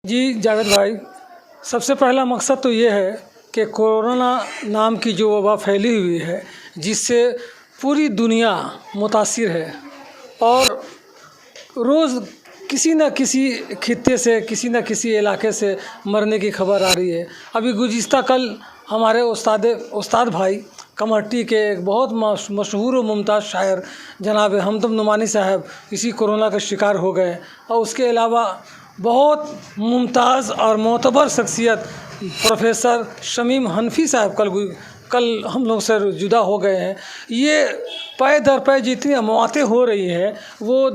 जी जावेद भाई, सबसे पहला मकसद तो ये है कि कोरोना नाम की जो वबा फैली हुई है जिससे पूरी दुनिया मुतासिर है और रोज़ किसी न किसी खित्ते से किसी न किसी इलाके से मरने की खबर आ रही है। अभी गुज़िश्ता कल हमारे उस्ताद भाई कमट्टी के एक बहुत मशहूर और मुमताज़ शायर जनाब हमदम नुमानी साहब इसी कोरोना का शिकार हो गए और उसके अलावा बहुत मुमताज़ और मोतबर शख्सियत प्रोफेसर शमीम हनफी साहब कल हम लोग से जुदा हो गए हैं। ये पै दर पै जितनी मौतें हो रही हैं वो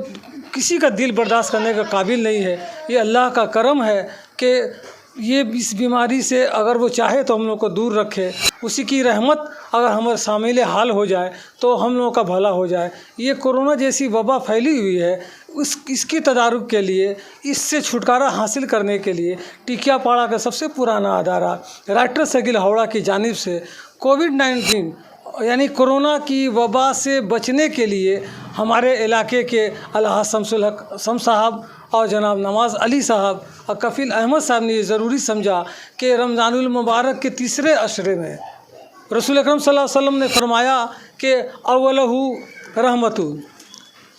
किसी का दिल बर्दाश्त करने का काबिल नहीं है। ये अल्लाह का करम है कि ये इस बीमारी से अगर वो चाहे तो हम लोग को दूर रखे, उसी की रहमत अगर हमारे शामिल हाल हो जाए तो हम लोगों का भला हो जाए। ये कोरोना जैसी वबा फैली हुई है, इसकी तदारुक के लिए, इससे छुटकारा हासिल करने के लिए टिकियापाड़ा का सबसे पुराना अदारा राइटर सर्किल हावड़ा की जानिब से कोविड-19 यानी कोरोना की वबा से बचने के लिए हमारे इलाके के अलहाज शमसुल हक शम साहब और जनाब नवाज़ अली साहब और कफ़ील अहमद साहब ने ये ज़रूरी समझा कि रमज़ानुल मुबारक के तीसरे अशरे में रसूल अकरम सल्लल्लाहु अलैहि वसल्लम ने फरमाया कि अव्वलहु रहमतु,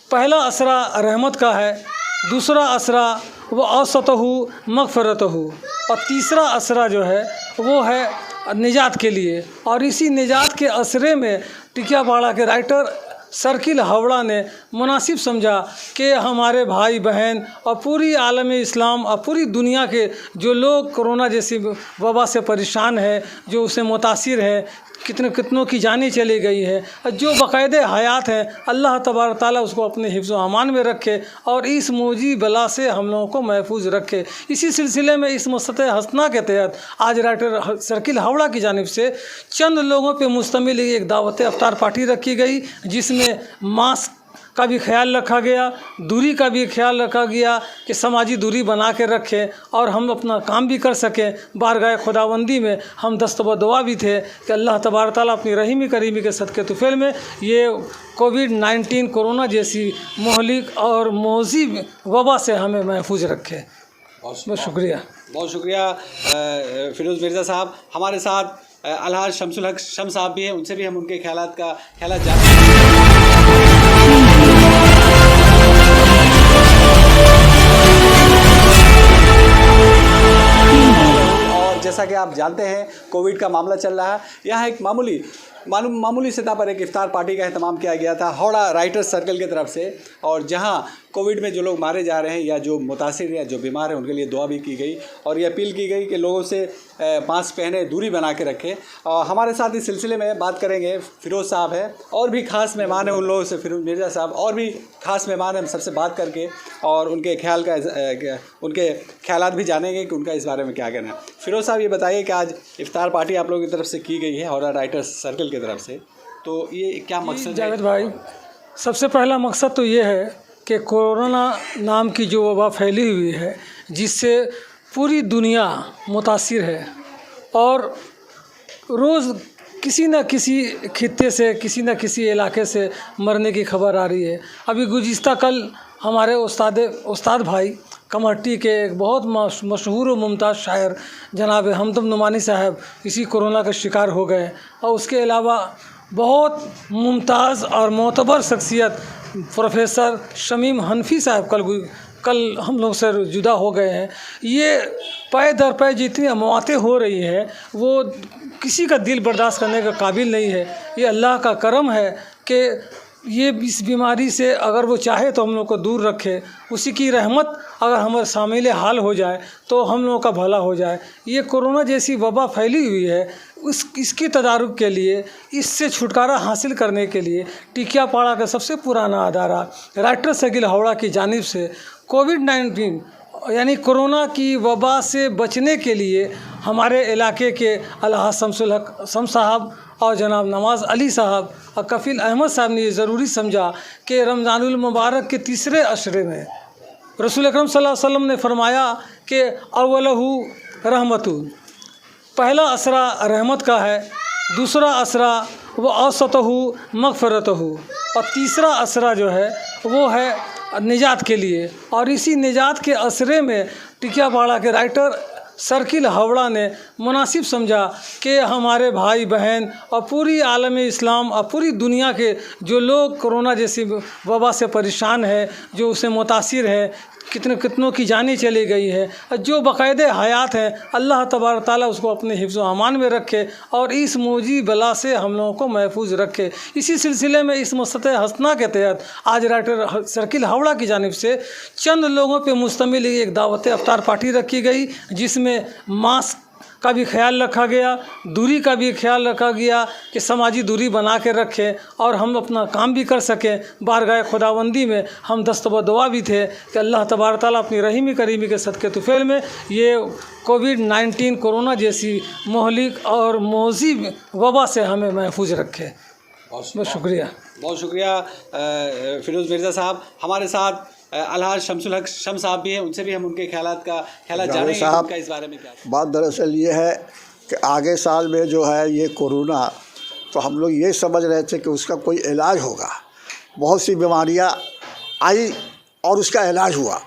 पहला असरा रहमत का है, दूसरा असरा वो औसतहु मग़फ़िरतहु और तीसरा असरा जो है वो है निजात के लिए। और इसी निजात के असरे में टिकियापाड़ा के राइटर सर्किल हावड़ा ने मुनासिब समझा कि हमारे भाई बहन और पूरी आलम इस्लाम और पूरी दुनिया के जो लोग कोरोना जैसी वबा से परेशान है, जो उससे मुतासिर है, कितनों की जानें चली गई है, जो बाकायदे हयात हैं, अल्लाह तबारक ताला उसको अपने हिफ्ज़ व अमान में रखे और इस मौजी बला से हम लोगों को महफूज रखे। इसी सिलसिले में इस मसत हसना के तहत आज राइटर सर्किल हावड़ा की जानिब से चंद लोगों पे मुश्तमिल एक दावत अफ्तार पार्टी रखी गई, जिसमें मास्क का भी ख्याल रखा गया, दूरी का भी ख्याल रखा गया कि समाजी दूरी बना के रखें और हम अपना काम भी कर सकें। बारगाह खुदाबंदी में हम दस्तब दुआ भी थे कि अल्लाह तबारक ताला अपनी रहीमी करीमी के सदक़े तुफ़ैल में ये कोविड-19 कोरोना जैसी मोहलिक और मोज़ी वबा से हमें महफूज रखे। बहुत शुक्रिया। बहुत शुक्रिया फिरोज़ मिर्ज़ा साहब। हमारे साथ अलहाज शमसुल हक शम साहब भी हैं, उनसे भी हम उनके ख्यालात जानते हैं। और जैसा कि आप जानते हैं कोविड का मामला चल रहा है। यहाँ एक मामूली सतह पर एक इफ्तार पार्टी का एहतमाम किया गया था हावड़ा राइटर्स सर्कल की तरफ से, और जहां कोविड में जो लोग मारे जा रहे हैं या जो मुतासिर या जो बीमार हैं उनके लिए दुआ भी की गई और ये अपील की गई कि लोगों से मास्क पहने, दूरी बना के रखें। और हमारे साथ इस सिलसिले में बात करेंगे फिरोज़ साहब हैं और भी ख़ास मेहमान हैं उन लोगों से, फिरोज़ मिर्ज़ा साहब और भी ख़ास मेहमान हैं, हम सबसे बात करके और उनके ख्यालात भी जानेंगे कि उनका इस बारे में क्या कहना है। फिरोज़ साहब ये बताइए कि आज इफ्तार पार्टी आप लोगों की तरफ से की गई है हावड़ा राइटर्स सर्कल की तरफ से, तो ये क्या मकसद है? जावेद भाई, सबसे पहला मकसद तो ये है कि कोरोना नाम की जो वबा फैली हुई है जिससे पूरी दुनिया मुतासिर है और रोज़ किसी न किसी खित्ते से किसी न किसी इलाके से मरने की खबर आ रही है। अभी गुज़िश्ता कल हमारे उस्ताद भाई कमट्टी के एक बहुत मशहूर और मुमताज़ शायर जनाब हमदम नुमानी साहब इसी कोरोना का शिकार हो गए और उसके अलावा बहुत मुमताज़ और मोतबर शख्सियत प्रोफेसर शमीम हनफी साहब कल हम लोग से जुदा हो गए हैं। ये पै दर पै जितनी मौतें हो रही हैं वो किसी का दिल बर्दाश्त करने का काबिल नहीं है। ये अल्लाह का करम है कि ये इस बीमारी से अगर वो चाहे तो हम लोग को दूर रखे, उसी की रहमत अगर हमारे शामिल हाल हो जाए तो हम लोगों का भला हो जाए। ये कोरोना जैसी वबा फैली हुई है, इसकी तदारुक के लिए, इससे छुटकारा हासिल करने के लिए टिकियापाड़ा का सबसे पुराना अदारा राइटर सर्किल हावड़ा की जानिब से कोविड-19 यानी कोरोना की वबा से बचने के लिए हमारे इलाके के अलहाज शमसुल हक शम साहब और जनाब नवाज़ अली साहब और कफ़ील अहमद साहब ने ये ज़रूरी समझा कि रमज़ानुल मुबारक के तीसरे अशरे में रसूल अकरम सल्लल्लाहु अलैहि वसल्लम ने फरमाया कि अव्वलहु रहमतु, पहला असरा रहमत का है, दूसरा असरा वो औसतहु मग़फ़िरतहु और तीसरा असरा जो है वो है निजात के लिए। और इसी निजात के असरे में टिकियापाड़ा के राइटर सर्किल हावड़ा ने मुनासिब समझा कि हमारे भाई बहन और पूरी आलम इस्लाम और पूरी दुनिया के जो लोग कोरोना जैसी वबा से परेशान है, जो उससे मुतासिर है, कितनों की जानें चली गई है, और जो बाकायदे हयात हैं, अल्लाह तबारक ताला उसको अपने हिफ्ज़ व अमान में रखे और इस मौजी बला से हम लोगों को महफूज रखे। इसी सिलसिले में इस मसद हसना के तहत आज राइटर सर्किल हावड़ा की जानिब से चंद लोगों पे मुश्तमिल एक दावत अफ्तार पार्टी रखी गई, जिसमें मास्क का भी ख्याल रखा गया, दूरी का भी ख्याल रखा गया कि समाजी दूरी बना के रखें और हम अपना काम भी कर सकें। बारगाह खुदाबंदी में हम दस्तब दुआ भी थे कि अल्लाह तबारक ताला अपनी रहीमी करीमी के सदक़े तुफ़ैल में ये कोविड-19 कोरोना जैसी मोहलिक और मोज़ी वबा से हमें महफूज रखे। बहुत शुक्रिया। बहुत शुक्रिया फिरोज़ मिर्ज़ा साहब। हमारे साथ अलहाज शमसुल हक शम साहब भी हैं, उनसे भी हम उनके ख्यालात जानेंगे उनका इस बारे में क्या। बात दरअसल ये है कि आगे साल में जो है ये कोरोना, तो हम लोग ये समझ रहे थे कि उसका कोई इलाज होगा। बहुत सी बीमारियां आई और उसका इलाज हुआ,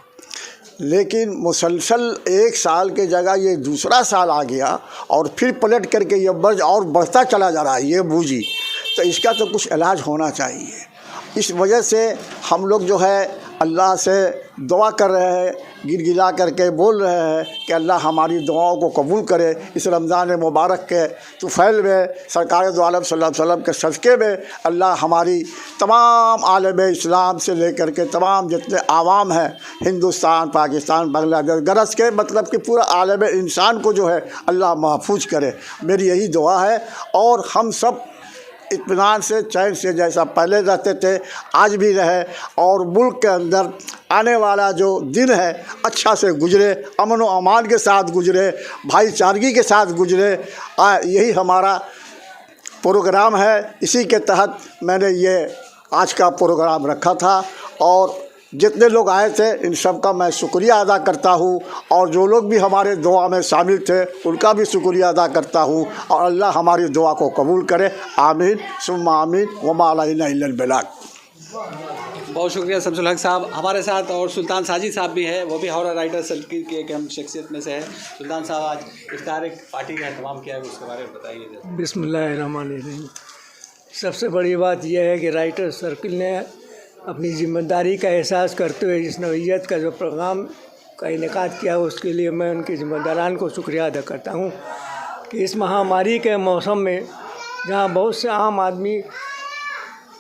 लेकिन मुसलसल एक साल के जगह ये दूसरा साल आ गया और फिर पलट करके ये और बढ़ता चला जा रहा है ये बूझी। तो इसका तो कुछ इलाज होना चाहिए। इस वजह से हम लोग जो है अल्लाह से दुआ कर रहे हैं, गिड़गिड़ा करके बोल रहे हैं कि अल्लाह हमारी दुआओं को कबूल करे। इस रमज़ान मुबारक के तुफ़ैल में सरकार दो आलम सल्लल्लाहु अलैहि वसल्लम के सदक़े में अल्लाह हमारी तमाम आलम इस्लाम से लेकर के तमाम जितने आवाम हैं, हिंदुस्तान, पाकिस्तान, बांग्लादेश, गरज के मतलब कि पूरा आलम इंसान को जो है अल्लाह महफूज करे। मेरी यही दुआ है और हम सब इत्मीनान से, चैन से जैसा पहले रहते थे आज भी रहे और मुल्क के अंदर आने वाला जो दिन है अच्छा से गुजरे, अमन व अमान के साथ गुजरे, भाईचारगी के साथ गुजरे। यही हमारा प्रोग्राम है। इसी के तहत मैंने ये आज का प्रोग्राम रखा था और जितने लोग आए थे इन सब का मैं शुक्रिया अदा करता हूँ और जो लोग भी हमारे दुआ में शामिल थे उनका भी शुक्रिया अदा करता हूँ और अल्लाह हमारी दुआ को कबूल करे। आमीन सुम्मा आमीन वमा अलैना इल्लल बलाग। बहुत शुक्रिया शमसुल हक साहब। हमारे साथ और सुल्तान साजिद साहब भी है, वो भी हावड़ा राइटर सर्किल की एक अहम शख्सियत में से है। सुल्तान साहब, आज इफ्तार पार्टी का एहतमाम किया है, उसके बारे में बताइए। बिस्मिल्लाहिर्रहमानिर्रहीम। सबसे बड़ी बात यह है कि राइटर सर्किल ने अपनी ज़िम्मेदारी का एहसास करते हुए इस नौइयत का जो प्रोग्राम का इनेकाद किया उसके लिए मैं उनके ज़िम्मेदारान को शुक्रिया अदा करता हूँ कि इस महामारी के मौसम में जहाँ बहुत से आम आदमी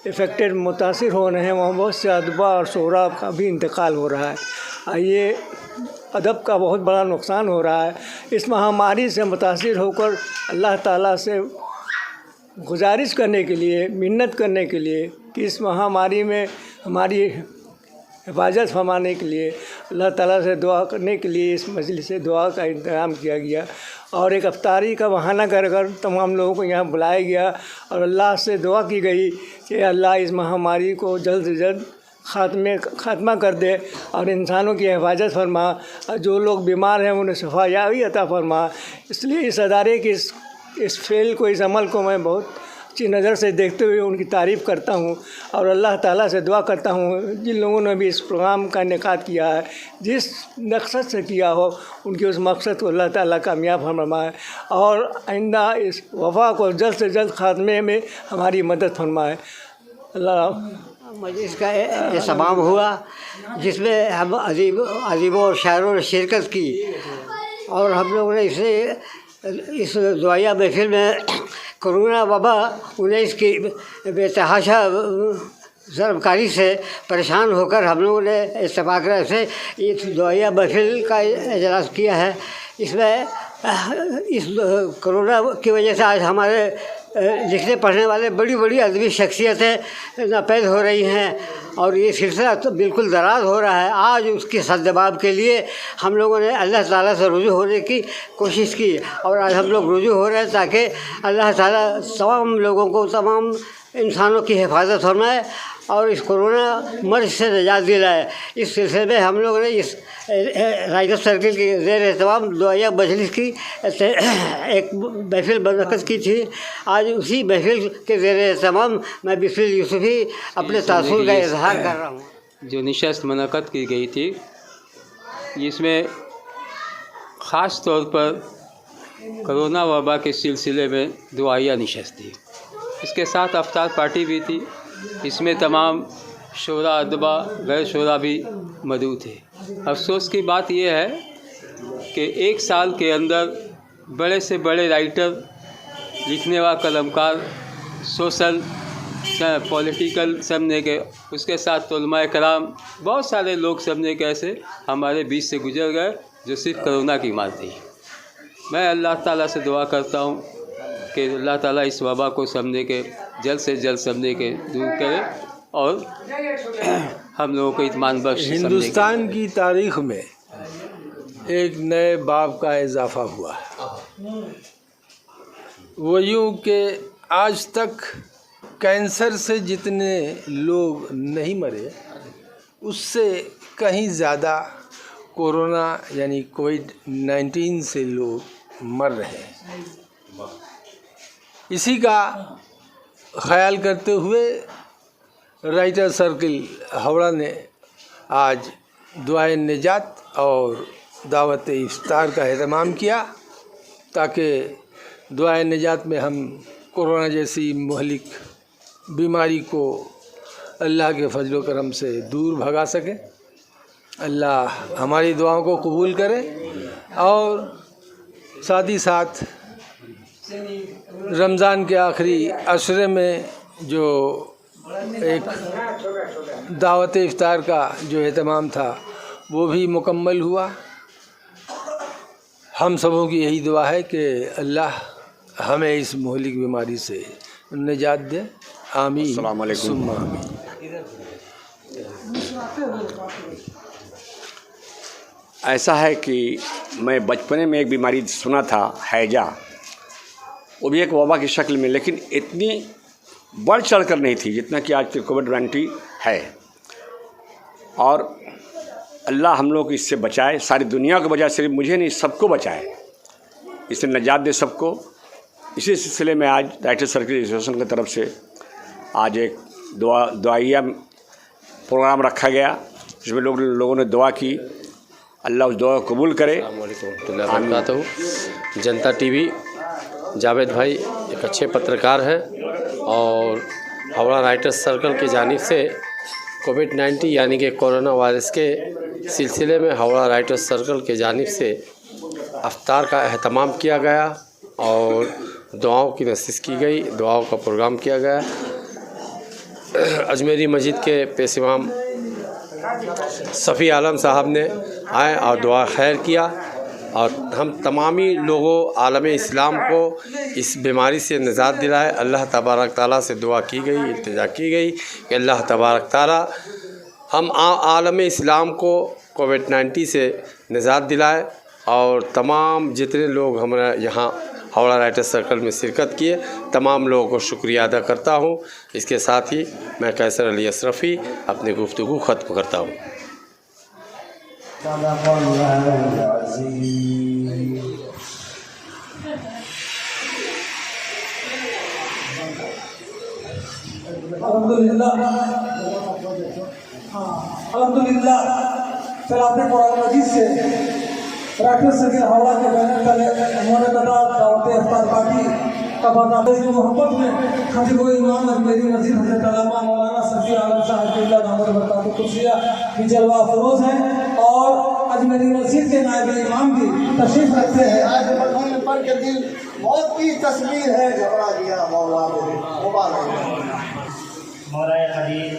इफ़ेक्टेड मुतासिर हो रहे हैं, वहाँ बहुत से अदबा और शोरा का भी इंतकाल हो रहा है। ये अदब का बहुत बड़ा नुकसान हो रहा है। इस महामारी से मुतासिर होकर अल्लाह ताला से गुजारिश करने के लिए, मिन्नत करने के लिए कि इस महामारी में हमारी हिफाजत फरमाने के लिए अल्लाह ताला से दुआ करने के लिए इस मजलिस से दुआ का इंतज़ाम किया गया और एक अफ्तारी का बहाना कर तमाम लोगों को यहाँ बुलाया गया और अल्लाह से दुआ की गई कि अल्लाह इस महामारी को जल्द से जल्द ख़ात्मा कर दे और इंसानों की हिफाजत फरमा। जो लोग बीमार हैं उन्हें शफायाबी अता फरमा। इसलिए इस अदारे की इस फेल को, इस अमल को मैं बहुत अच्छी नज़र से देखते हुए उनकी तारीफ़ करता हूँ और अल्लाह ताला से दुआ करता हूँ जिन लोगों ने भी इस प्रोग्राम का इनेकाद किया है, जिस मकसद से किया हो, उनके उस मकसद को अल्लाह ताला कामयाब फरमाए और आइंदा इस वबा को जल्द से जल्द ख़ात्मे में हमारी मदद फरमाए। अल्लाह। मजलिस का एहतमाम हुआ जिसमें हम अजीबों और शायरों ने शिरकत की और हम लोगों ने इस दुआया महफिल में कोरोना वबा 19 की बेतहाशा ज़रबकारी से परेशान होकर हम लोगों ने इत्तेफाक से इस दुआया महफिल का इजलास किया है। इसमें इस कोरोना की वजह से आज हमारे लिखने पढ़ने वाले बड़ी बड़ी अदबी शख्सियतें नापैद हो रही हैं और ये सिलसिला तो बिल्कुल दराज हो रहा है। आज उसके सद्जवाब के लिए हम लोगों ने अल्लाह ताला से रुजू होने की कोशिश की और आज हम लोग रुजू हो रहे हैं ताकि अल्लाह ताला तमाम लोगों को, तमाम इंसानों की हिफाजत फरमाए और इस कोरोना मर्ज से निजात दिलाए। इस सिलसिले में हम लोगों ने इस राइटर सर्किल के ज़ेर एहतमाम दुआया मजलिस की एक महफिल मुनक़्क़िद की थी। आज उसी महफिल के ज़ेर एहतमाम मैं बिस्मिल यूसुफ़ी अपने तासुर का इजहार कर रहा हूँ। जो नशस्त मुनक़्क़िद की गई थी, इसमें ख़ास तौर पर कोरोना वबा के सिलसिले में दुआया नशस्त थी। इसके साथ अफ्तार पार्टी भी थी। इसमें तमाम शोरा अदबा गैर शोरा भी मौजूद थे। अफसोस की बात यह है कि एक साल के अंदर बड़े से बड़े राइटर, लिखने वाला कलमकार, सोशल पॉलिटिकल समझने के, उसके साथ उलमाए कराम, बहुत सारे लोग समझने के ऐसे हमारे बीच से गुजर गए जो सिर्फ कोरोना की मार थी। मैं अल्लाह ताला से दुआ करता हूँ कि अल्लाह ताला इस वबा को समझने के जल्द से जल्द समझने के दूर करे और हम लोगों को इत्मीनान बख्श। हिंदुस्तान की तारीख में एक नए बाब का इजाफा हुआ है। वो यूँ कि आज तक कैंसर से जितने लोग नहीं मरे, उससे कहीं ज़्यादा कोरोना यानी कोविड-19 से लोग मर रहे हैं। इसी का ख्याल करते हुए राइटर सर्किल हावड़ा ने आज दुआए निजात और दावत इफ्तार का एहतमाम किया, ताकि दुआए निजात में हम कोरोना जैसी मुहलिक बीमारी को अल्लाह के फजल करम से दूर भगा सकें। अल्लाह हमारी दुआओं को कबूल करे और साथ ही साथ रमज़ान के आखिरी अशरे में जो एक दावत इफ्तार का जो एहतमाम था वो भी मुकम्मल हुआ। हम सबों की यही दुआ है कि अल्लाह हमें इस मुहलिक बीमारी से निजात दे। आमीन सुम्मा आमीन। ऐसा है कि मैं बचपने में एक बीमारी सुना था, हैजा, वो भी एक वबा की शक्ल में, लेकिन इतनी बढ़ चढ़ कर नहीं थी जितना कि आज कोविड-19 है। और अल्लाह हम लोग इससे बचाए, सारी दुनिया को बचाए, सिर्फ मुझे नहीं सबको बचाए, इससे निजात दे सबको। इसी सिलसिले में आज राइटर सर्किल एसोसिएशन की तरफ से आज एक दुआइया प्रोग्राम रखा गया, जिसमें लोगों ने दुआ की। अल्लाह उस दुआ को कबूल करे। जनता टीवी, जावेद भाई एक अच्छे पत्रकार हैं और हावड़ा राइटर्स सर्कल की जानिब से कोविड-19 यानी कि कोरोना वायरस के सिलसिले में हावड़ा राइटर्स सर्कल के जानिब से अफ्तार का एहतमाम किया गया और दुआओं की नसीहत की गई, दुआओं का प्रोग्राम किया गया। अजमेरी मस्जिद के पेश इमाम सफ़ी आलम साहब ने आए और दुआ खैर किया और हम तमामी लोगों आलम इस्लाम को इस बीमारी से निजात दिलाए। अल्लाह तबारक ताला से दुआ की गई, इल्तिजा की गई कि अल्लाह तबारक ताला हम आलम इस्लाम को कोविड-19 से निजात दिलाए और तमाम जितने लोग हमारे यहाँ हावड़ा राइटर्स सर्कल में शिरकत किए, तमाम लोगों को शुक्रिया अदा करता हूँ। इसके साथ ही मैं कैसर अली अशरफी अपनी गुफ्तगू ख़त्म करता हूँ। अल्हम्दुलिल्लाह सलाते कुरान मजीद से राइटर सर्किल हावड़ा के बैनर तले मुनक़्क़दा दावत इफ्तार पार्टी का बाकायदा मोहब्बत में खतीब इमाम अजमेरी मस्जिद हज़रत अल्लामा मौलाना सफ़ी आलम साहब के दामद बरकातुहू कुर्सिया की जलवा अफरोज़ हैं और अजमेरी मस्जिद के नायब इमाम भी तशरीफ़ रखते हैं। आज मरहूम पर के दिल मौत की तस्वीर है, घबरा गया मौला मौलाए कदीर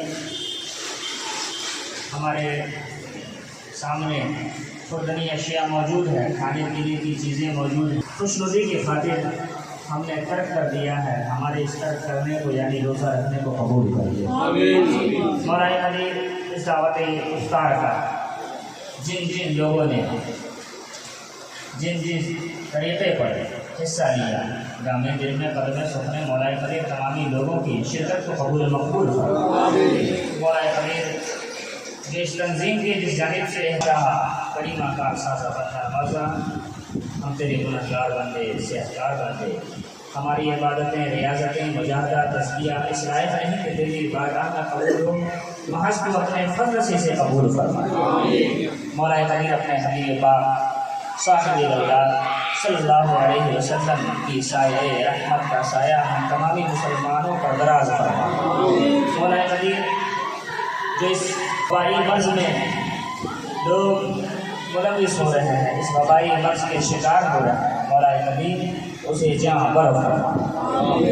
हमारे सामने खुर्दनी अशिया मौजूद है, खाने पीने की चीज़ें मौजूद हैं। खुशनुदी की खातिर हमने तर्क कर दिया है, हमारे इस तर्क करने को यानी रोज़ा रखने को कबूल कर दिया। मौलाए कदीर इस दावत इफ्तार का जिन जिन लोगों ने जिन जिन तरीक़े पर हिस्सा लिया, गामे दिल में कदम सुखने मौलाए कदीर तमामी लोगों की शिरकत को कबूल मकबूल कर। मौलाए कदीर देश तंजीम की जिस जानिब से कहा करीमा का सासा मज़ा, हम तेरे गुनहगार बंदे, सेहतगार बंदे, हमारी इबादतें, रियाजतें, मुजाहदा, तस्बिया इस लायक नहीं कि तेरी इबादत का कबूल हो, महज तू अपने फजल से इसे कबूल फरमा। मौलाए कदीर अपने हबीब पाक सल्लल्लाहु अलैहि वसल्लम की साये रहमत का साया हम तमामी मुसलमानों पर दराज फरमा। मौला कदीर जो इस वबाई मर्ज में लोग मुलविस हो रहे हैं, इस वबाई मर्ज के शिकार हो रहे हैं, मौला कदीर उसे जहाँ बर्फ फरमा।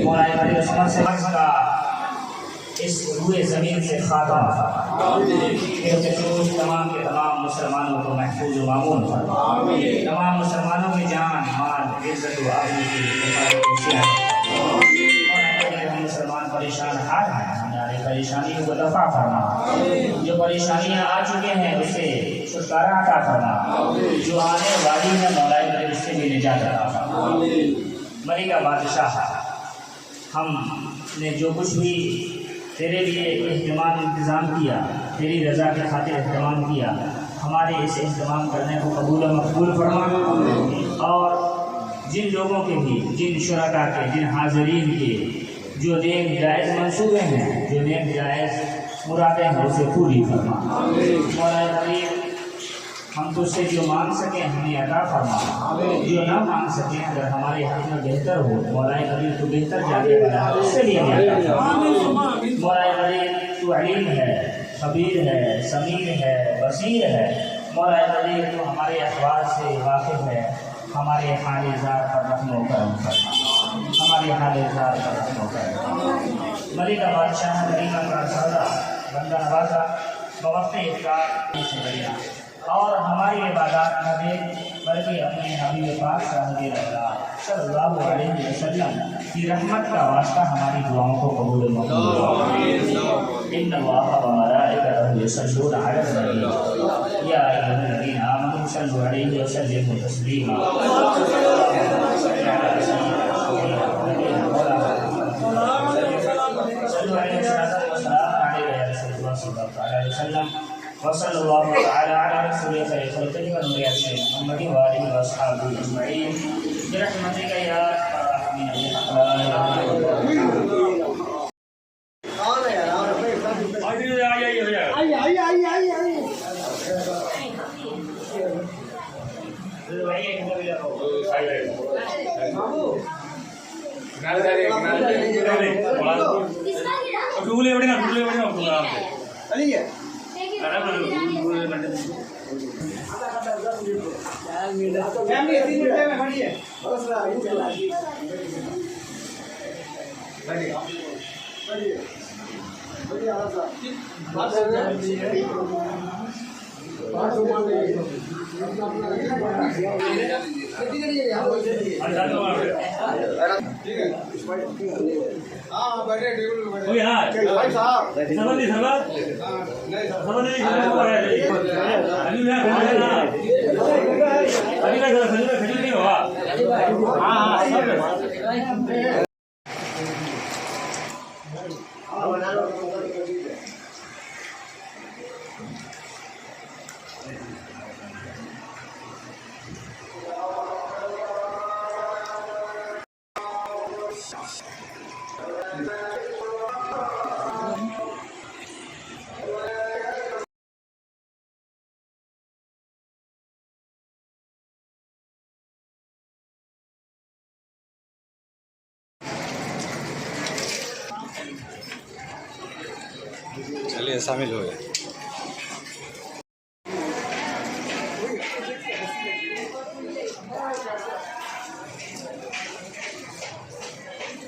मौला कदीर उस मर्ज का इस रूए ज़मीन से खात्मा तमाम के तमाम मुसलमानों को महफूज व मामून फरमा। तमाम मुसलमानों की जान माल इज्जत व आबरू की मुसलमान परेशान हाल हैं, हमारे परेशानियों को दफा फरमा। जो परेशानियाँ आ चुके हैं उससे छुटकारा अता फरमा, जो आने वाली है मौला करीम उससे भी निजात अता फरमा। मलिका बादशाह, हमने जो कुछ भी तेरे लिए एहतमाम इंतज़ाम किया, तेरी रज़ा के खातिर एहतमाम किया, हमारे इस एहतमाम करने को कबूल व मकबूल फरमा। और जिन लोगों के भी, जिन शुरका के, जिन हाज़रीन के जो नेक जायज़ मंसूबे हैं, जो नेक जायज़ मुरादें हैं, उसे पूरी फरमा। मौला करीम हम तुझसे जो मांग सकें हमें अता फरमा, जो ना मांग सकें अगर हमारे हक़ में बेहतर हो मौला करीम तो बेहतर जाने वाला है, उससे लिए मौला करीम तू अलीम है, खबीर है, समीर है, बसीर है। मौला करीम तो हमारे अखबार से वाकिफ़ है, हमारे हाल-ए-ज़ात पर रहम व करम फरमा, हमारे हाल-ए-ज़ात पर रहम व करम। मलिका बादशाह मलिका का सौदा बंदा नवाजा बवक़्त इफ्तार से बढ़िया और हमारी इबादत न देख बल्कि अपने हबीब पाक सल्लल्लाहु अलैहि वसल्लम की रहमत का वास्ता हमारी दुआओं को कबूल फरमा। इन्नल्लाह व मलाइकतहु युसल्लूना अलन नबी या अय्युहल्लज़ीना आमनू सल्लु अलैहि व सल्लिमू तस्लीमा। वसल्लल्लाहु तआला अला रसूलिल खल्क़ि व नूरि अर्शिल मुहम्मद व आलिहि व अस्हाबिहि अजमईन बिरहमतिका या अरहमर चलिए शामिल हो गए।